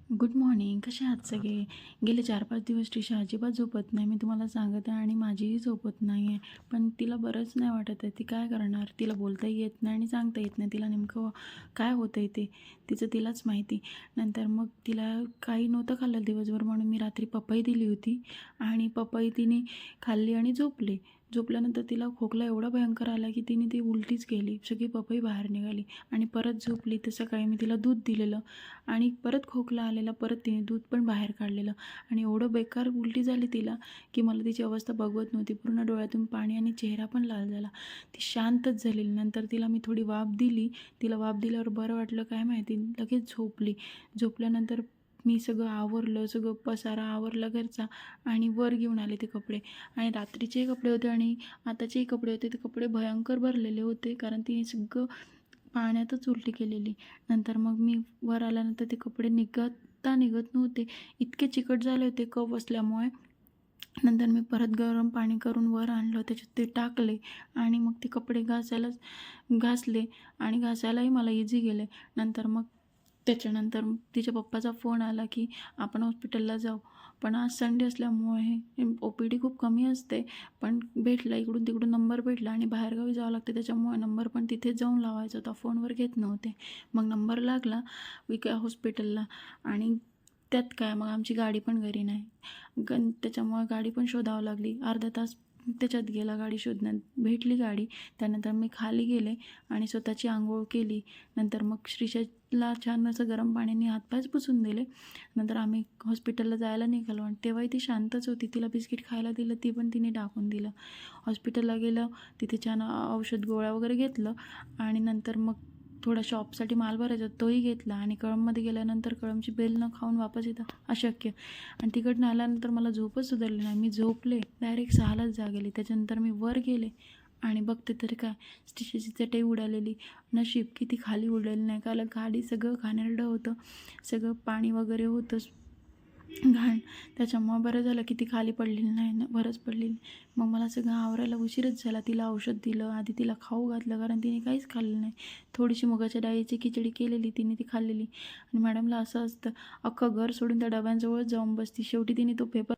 Good morning. कसे आहात सगळे? गेले 4-5 दिवस ट्रिशा अजिबात झोपत नाही. मी तुम्हाला सांगत आहे आणि माझीही झोपत नाही आहे. पण तिला बरंच नाही वाटत आहे. ती काय करणार? तिला बोलताही येत नाही आणि सांगता येत नाही. तिला नेमकं काय होतं आहे ते, तिचं तिलाच माहिती. नंतर मग तिला काही नव्हतं खाल्लं दिवसभर म्हणून मी रात्री पपई दिली होती आणि पपई तिने खाल्ली आणि झोपली. झोपल्यानंतर तिला खोकला एवढा भयंकर आला की तिने ती उलटीच केली. सगळी पपई बाहेर निघाली आणि परत झोपली. तर सकाळी मी तिला दूध दिलेलं आणि परत खोकला आलेला, परत तिने दूध पण बाहेर काढलेलं आणि एवढं बेकार उलटी झाली तिला की मला तिची अवस्था बघवत नव्हती. पूर्ण डोळ्यातून पाणी आणि चेहरा पण लाल झाला. ती शांतच झालेली. नंतर तिला मी थोडी वाफ दिली. तिला वाफ दिल्यावर बरं वाटलं काय माहिती, लगेच झोपली. झोपल्यानंतर मी सगळं आवरलं, सगळं पसारा आवरला घरचा आणि वर घेऊन आले ते कपडे. आणि रात्रीचेही कपडे होते आणि आताचेही कपडे होते. ते कपडे भयंकर भरलेले होते कारण तिने सगळं पाण्यातच उलटी केलेली. नंतर मग मी वर आल्यानंतर ते कपडे निघत नव्हते. इतके चिकट झाले होते कफ असल्यामुळे. नंतर मी परत गरम पाणी करून वर आणलं, त्याच्यात ते टाकले आणि मग ते कपडे घासले आणि घासायलाही मला इझी गेले. नंतर मग त्याच्यानंतर तिच्या पप्पाचा फोन आला की आपण हॉस्पिटलला जाऊ. पण आज संडे असल्यामुळे OPD खूप कमी असते. पण भेटला, इकडून तिकडून नंबर भेटला आणि बाहेरगावी जावं लागते त्याच्यामुळे नंबर पण तिथेच जाऊन लावायचा होता, फोनवर घेत नव्हते. मग नंबर लागला हॉस्पिटलला आणि त्यात काय, मग आमची गाडी पण घरी नाही. त्याच्यामुळे गाडी पण शोधावं लागली. अर्धा तास त्याच्यात गेला गाडी शोधण्यात. भेटली गाडी. त्यानंतर मी खाली गेले आणि स्वतःची अंघोळ केली. नंतर मग श्रीषाला छान असं गरम पाण्याने हातपायच पुसून दिले. नंतर आम्ही हॉस्पिटलला जायला निघालो आणि तेव्हाही ती शांतच होती. तिला बिस्किट खायला दिलं, ती पण तिने टाकून दिलं. हॉस्पिटलला गेलं, तिथे छान औषध गोळ्या वगैरे घेतलं आणि नंतर मग थोडा शॉपसाठी माल भरायचा तोही घेतला आणि कळममध्ये गेल्यानंतर कळमची बेल न खाऊन वापस येतं अशक्य. आणि तिकडनं आल्यानंतर मला झोपच सुधारली नाही. मी झोपले, डायरेक्ट 6लाच जाग आली. त्याच्यानंतर मी वर गेले आणि बघते तरी काय, स्टिशेची चटई उडालेली. नशीब की ती खाली उडलेली नाही, कारण खाली सगळं घाणेरडं होतं, सगळं पाणी वगैरे होतं घाण. त्याच्यामुळं बरं झालं की ती खाली पडलेली नाही ना, वरच पडलेली. मग मला सगळं आवरायला उशीरच झाला. तिला औषध दिलं, आधी तिला खाऊ घातलं कारण तिने काहीच खाल्लं नाही. थोडीशी मुगाच्या डाळीची खिचडी केलेली, तिने ती खाल्लेली. आणि मॅडमला असं असतं, अख्खं घर सोडून त्या डब्यांजवळच जाऊन बसती. शेवटी तिने तो पेपर